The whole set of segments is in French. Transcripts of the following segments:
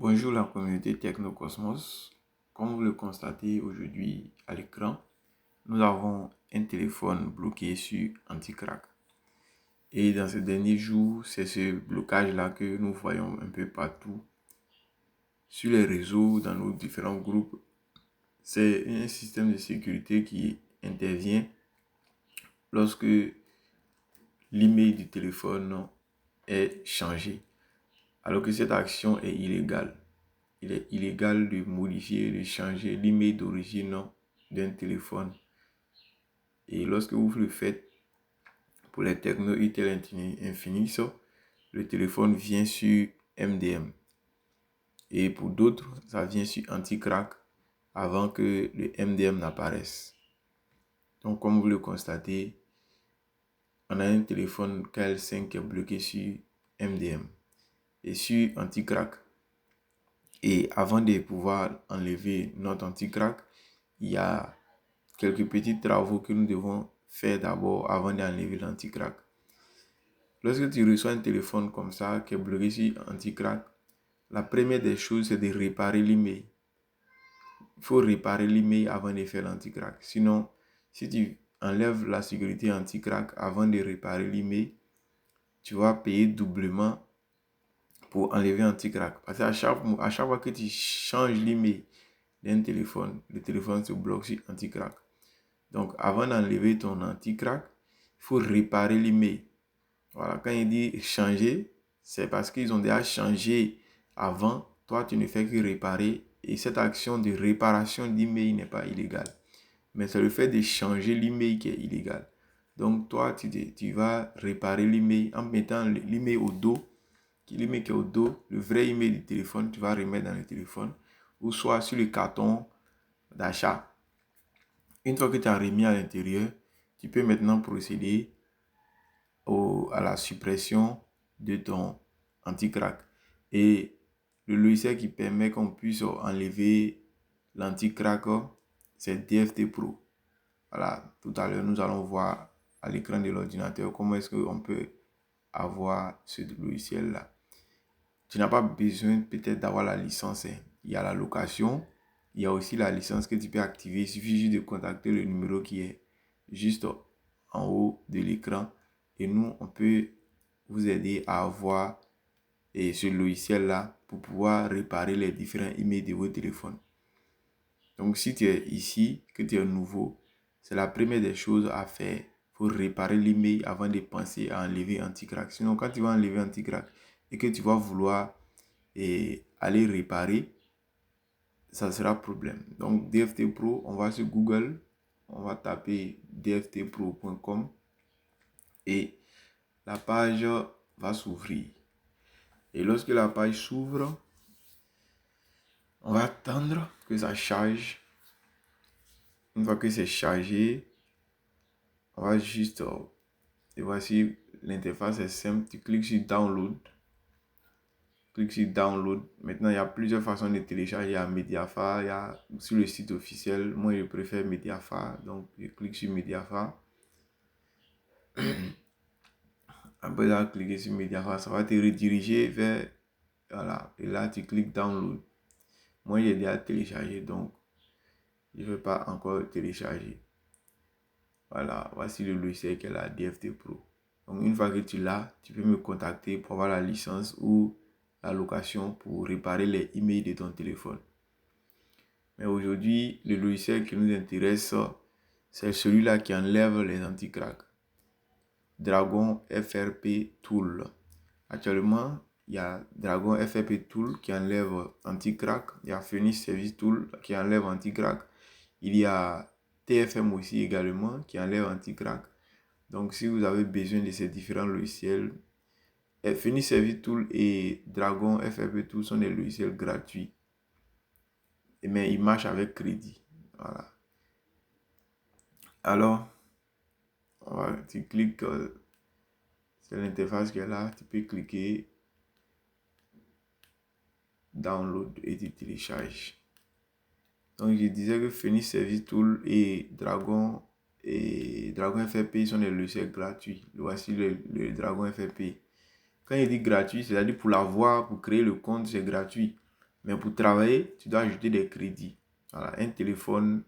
Bonjour la communauté Technocosmos. Comme vous le constatez aujourd'hui à l'écran, nous avons un téléphone bloqué sur Anticrack. Et dans ces derniers jours, c'est ce blocage-là que nous voyons un peu partout sur les réseaux, dans nos différents groupes. C'est un système de sécurité qui intervient lorsque l'email du téléphone est changé, alors que cette action est illégale. Il est illégal de modifier, de changer l'email d'origine d'un téléphone. Et lorsque vous le faites pour les Tecno Itel Infinix, le téléphone vient sur MDM. Et pour d'autres, ça vient sur Anticrack avant que le MDM n'apparaisse. Donc comme vous le constatez, on a un téléphone KL5 qui est bloqué sur MDM et sur Anticrack. Et avant de pouvoir enlever notre Anticrack, il y a quelques petits travaux que nous devons faire d'abord avant d'enlever l'anticrack. Lorsque tu reçois un téléphone comme ça qui est bloqué sur anticrack, la première des choses c'est de réparer l'email. Il faut réparer l'email avant de faire l'anticrack. Sinon, si tu enlèves la sécurité anticrack avant de réparer l'email, tu vas payer doublement pour enlever anticrack. Parce qu'à chaque fois que tu changes l'email d'un téléphone, le téléphone se bloque sur anticrack. Donc, avant d'enlever ton anti-crack, il faut réparer l'email. Voilà, quand il dit changer, c'est parce qu'ils ont déjà changé avant. Toi, tu ne fais que réparer. Et cette action de réparation d'email n'est pas illégale. Mais c'est le fait de changer l'email qui est illégal. Donc, toi, tu vas réparer l'email en mettant l'email au dos. L'email qui est au dos, le vrai email du téléphone, tu vas remettre dans le téléphone. Ou soit sur le carton d'achat. Une fois que tu as remis à l'intérieur, tu peux maintenant procéder à la suppression de ton anti-crack. Et le logiciel qui permet qu'on puisse enlever l'anti-crack, c'est DFT Pro. Voilà, tout à l'heure, nous allons voir à l'écran de l'ordinateur comment est-ce qu'on peut avoir ce logiciel-là. Tu n'as pas besoin peut-être d'avoir la licence. Il y a la location. Il y a aussi la licence que tu peux activer. Il suffit juste de contacter le numéro qui est juste en haut de l'écran. Et nous, on peut vous aider à avoir ce logiciel-là pour pouvoir réparer les différents emails de vos téléphones. Donc, si tu es ici, que tu es nouveau, c'est la première des choses à faire. Il faut réparer l'email avant de penser à enlever anti-crack. Sinon, quand tu vas enlever anti-crack et que tu vas vouloir aller réparer, ça sera problème. Donc DFT Pro, on va sur Google, on va taper dftpro.com et la page va s'ouvrir. Et lorsque la page s'ouvre, on va attendre que ça charge. Une fois que c'est chargé, on va juste, et voici l'interface est simple, tu cliques sur Download. Clique sur Download. Maintenant, il y a plusieurs façons de télécharger. Il y a Mediafire, il y a sur le site officiel. Moi, je préfère Mediafire. Donc, je clique sur Mediafire. Après avoir cliqué sur Mediafire, ça va te rediriger vers... Voilà. Et là, tu cliques Download. Moi, j'ai déjà téléchargé. Donc, je ne vais pas encore télécharger. Voilà. Voici le logiciel qui est la DFT Pro. Donc, une fois que tu l'as, tu peux me contacter pour avoir la licence ou la location pour réparer les emails de ton téléphone. Mais aujourd'hui, le logiciel qui nous intéresse, c'est celui-là qui enlève les anti-crack. Dragon FRP Tool. Actuellement, il y a Dragon FRP Tool qui enlève anti-crack. Il y a Phoenix Service Tool qui enlève anti-crack. Il y a TFM aussi également qui enlève anti-crack. Donc, si vous avez besoin de ces différents logiciels, Phoenix Service Tool et Dragon FRP Tool sont des logiciels gratuits. Mais ils marchent avec crédit. Voilà. Alors, tu cliques sur l'interface qui est là. Tu peux cliquer Download et tu télécharges. Donc, je disais que Phoenix Service Tool et Dragon FRP sont des logiciels gratuits. Voici le Dragon FRP. Quand il dit gratuit, c'est-à-dire pour l'avoir, pour créer le compte, c'est gratuit. Mais pour travailler, tu dois ajouter des crédits. Voilà, un téléphone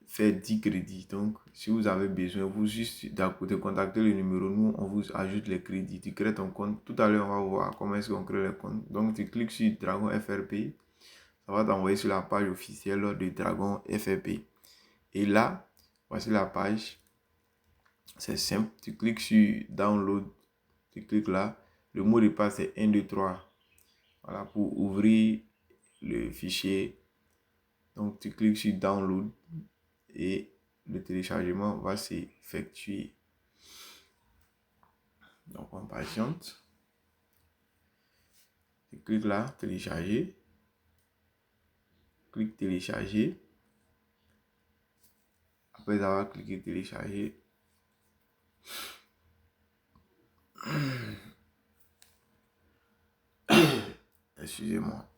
fait 10 crédits. Donc, si vous avez besoin, vous juste de contacter le numéro, nous, on vous ajoute les crédits. Tu crées ton compte. Tout à l'heure, on va voir comment est-ce qu'on crée le compte. Donc, tu cliques sur Dragon FRP. Ça va t'envoyer sur la page officielle de Dragon FRP. Et là, voici la page. C'est simple. Tu cliques sur Download. Tu cliques là. Le mot de passe est 1, 2, 3. Voilà, pour ouvrir le fichier. Donc, tu cliques sur Download et le téléchargement va s'effectuer. Donc, on patiente. Tu cliques là, télécharger. Clique télécharger. Après avoir cliqué télécharger, excusez-moi,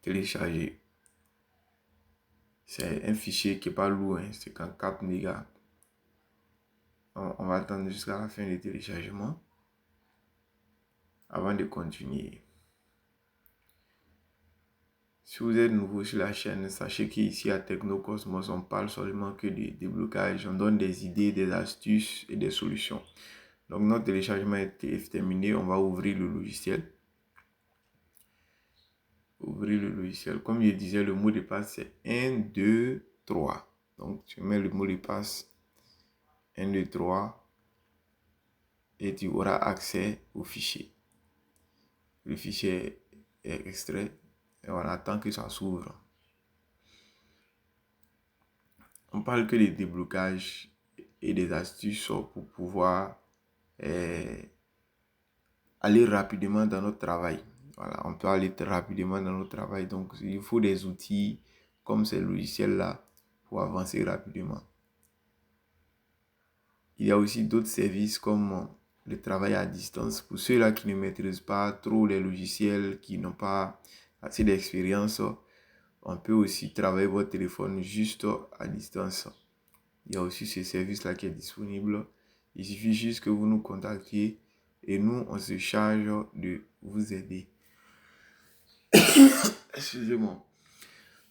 télécharger. C'est un fichier qui n'est pas lourd, hein, c'est qu'en 4 mégas. On va attendre jusqu'à la fin du téléchargement avant de continuer. Si vous êtes nouveau sur la chaîne, sachez qu'ici à Technocosmos, on parle seulement que de déblocage. On donne des idées, des astuces et des solutions. Donc notre téléchargement est terminé. On va ouvrir le logiciel. Ouvrir le logiciel. Comme je disais, le mot de passe c'est 1, 2, 3. Donc tu mets le mot de passe 1, 2, 3 et tu auras accès au fichier. Le fichier est extrait et on attend que ça s'ouvre. On parle que des déblocages et des astuces pour pouvoir aller rapidement dans notre travail. Voilà, on peut aller rapidement dans notre travail. Donc, il faut des outils comme ces logiciels-là pour avancer rapidement. Il y a aussi d'autres services comme le travail à distance. Pour ceux-là qui ne maîtrisent pas trop les logiciels, qui n'ont pas assez d'expérience, on peut aussi travailler votre téléphone juste à distance. Il y a aussi ce service-là qui est disponible. Il suffit juste que vous nous contactiez et nous, on se charge de vous aider. Excusez-moi.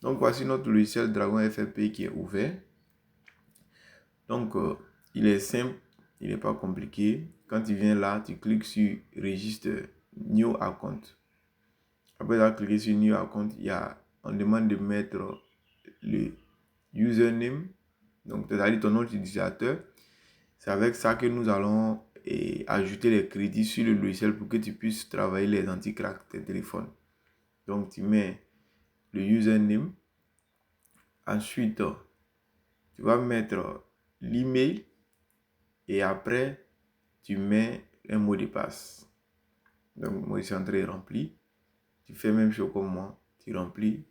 Donc, voici notre logiciel Dragon FRP qui est ouvert. Donc, il est simple, il n'est pas compliqué. Quand tu viens là, tu cliques sur Registre New Account. Après avoir cliqué sur New Account, on demande de mettre le username, donc c'est-à-dire ton nom d'utilisateur. C'est avec ça que nous allons ajouter les crédits sur le logiciel pour que tu puisses travailler les anti-crack de tes téléphones. Donc, tu mets le username. Ensuite, tu vas mettre l'email et après, tu mets un mot de passe. Donc, moi, je suis en train de remplir. Tu fais même chose comme moi. Tu remplis.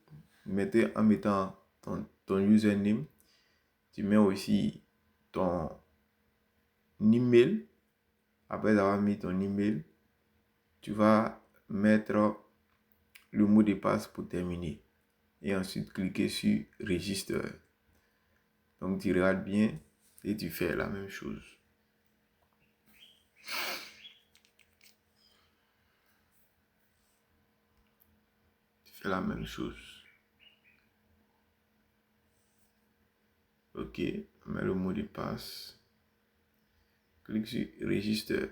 En mettant ton username, tu mets aussi ton email. Après avoir mis ton email, tu vas mettre le mot de passe pour terminer. Et ensuite, cliquer sur Registre. Donc, tu regardes bien et tu fais la même chose. Tu fais la même chose. Ok, on met le mot de passe. Clique sur Registre.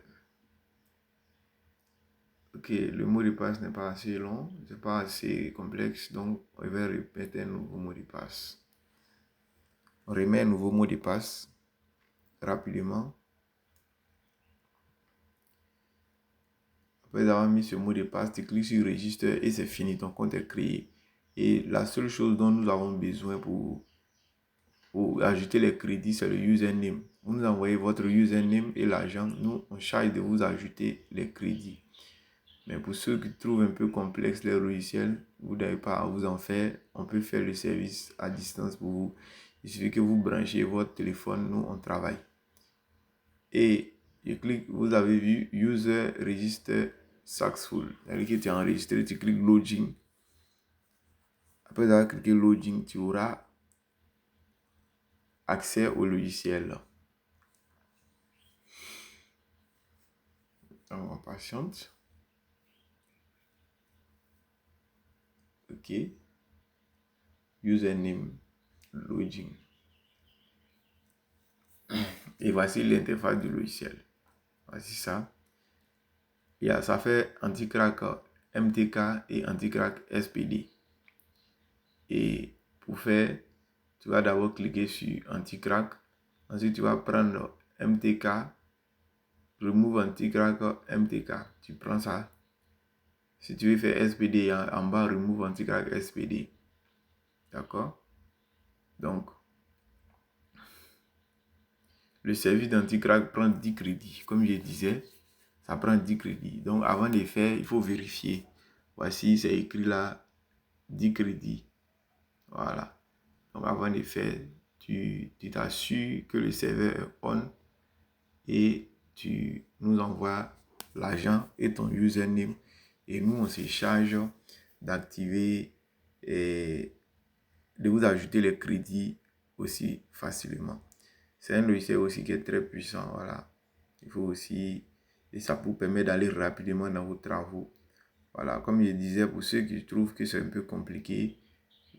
Ok, le mot de passe n'est pas assez long, c'est pas assez complexe, donc on va répéter un nouveau mot de passe. On remet un nouveau mot de passe rapidement. Après avoir mis ce mot de passe, tu cliques sur Registre et c'est fini, ton compte est créé. Et la seule chose dont nous avons besoin pour ajouter les crédits, c'est le username. Vous nous envoyez votre username et l'argent, nous on charge de vous ajouter les crédits. Mais pour ceux qui trouvent un peu complexe les logiciels, vous n'avez pas à vous en faire. On peut faire le service à distance pour vous. Il suffit que vous branchez votre téléphone, nous on travaille. Et je clique, vous avez vu User Register Successful. C'est-à-dire que tu es enregistré, tu cliques Login. Après avoir cliqué Login, tu auras accès au logiciel. Alors, on patiente. OK. Username, login. Et voici l'interface du logiciel. Voici ça. Ça fait anti-crack MTK et anti-crack SPD. Et pour faire, tu vas d'abord cliquer sur anti-crack. Ensuite, tu vas prendre MTK, remove anti-crack MTK. Tu prends ça. Si tu veux faire SPD, en bas, remove anti-crack SPD. D'accord? Donc, le service d'anti-crack prend 10 crédits. Comme je disais, ça prend 10 crédits. Donc, avant de faire, il faut vérifier. Voici, c'est écrit là, 10 crédits. Voilà. Donc, avant de faire, tu t'assures que le serveur est on et tu nous envoies l'argent et ton username. Et nous, on se charge d'activer et de vous ajouter les crédits aussi facilement. C'est un logiciel aussi qui est très puissant. Voilà. Il faut aussi, et ça vous permet d'aller rapidement dans vos travaux. Voilà, comme je disais, pour ceux qui trouvent que c'est un peu compliqué,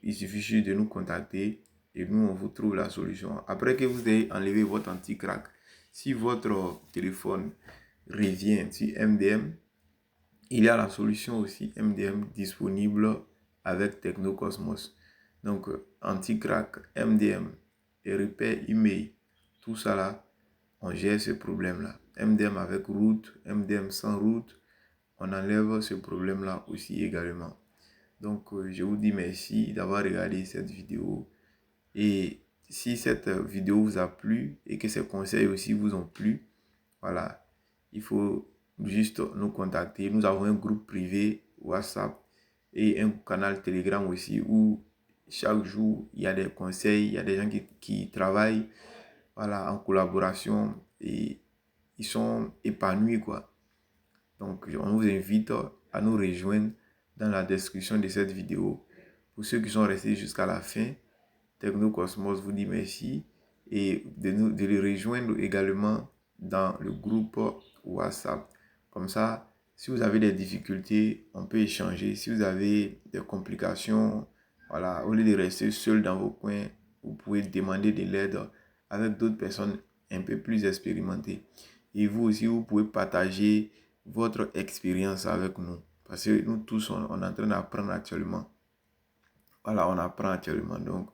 il suffit juste de nous contacter et nous, on vous trouve la solution. Après que vous ayez enlevé votre anti-crack, si votre téléphone revient sur MDM, il y a la solution aussi MDM disponible avec Technocosmos. Donc, anti-crack, MDM et repère email, tout ça là, on gère ce problème-là. MDM avec root, MDM sans root, on enlève ce problème-là aussi également. Donc, je vous dis merci d'avoir regardé cette vidéo. Et si cette vidéo vous a plu et que ces conseils aussi vous ont plu, voilà, il faut juste nous contacter. Nous avons un groupe privé WhatsApp et un canal Telegram aussi où chaque jour, il y a des conseils, il y a des gens qui travaillent voilà, en collaboration et ils sont épanouis, quoi. Donc, on vous invite à nous rejoindre dans la description de cette vidéo. Pour ceux qui sont restés jusqu'à la fin, Technocosmos vous dit merci et de les rejoindre également dans le groupe WhatsApp. Comme ça, si vous avez des difficultés, on peut échanger. Si vous avez des complications, voilà, au lieu de rester seul dans vos coins, vous pouvez demander de l'aide avec d'autres personnes un peu plus expérimentées. Et vous aussi, vous pouvez partager votre expérience avec nous. Parce que nous tous, on est en train d'apprendre actuellement. Voilà, on apprend actuellement. Donc,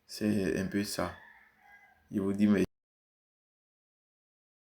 c'est un peu ça. Je vous dis merci.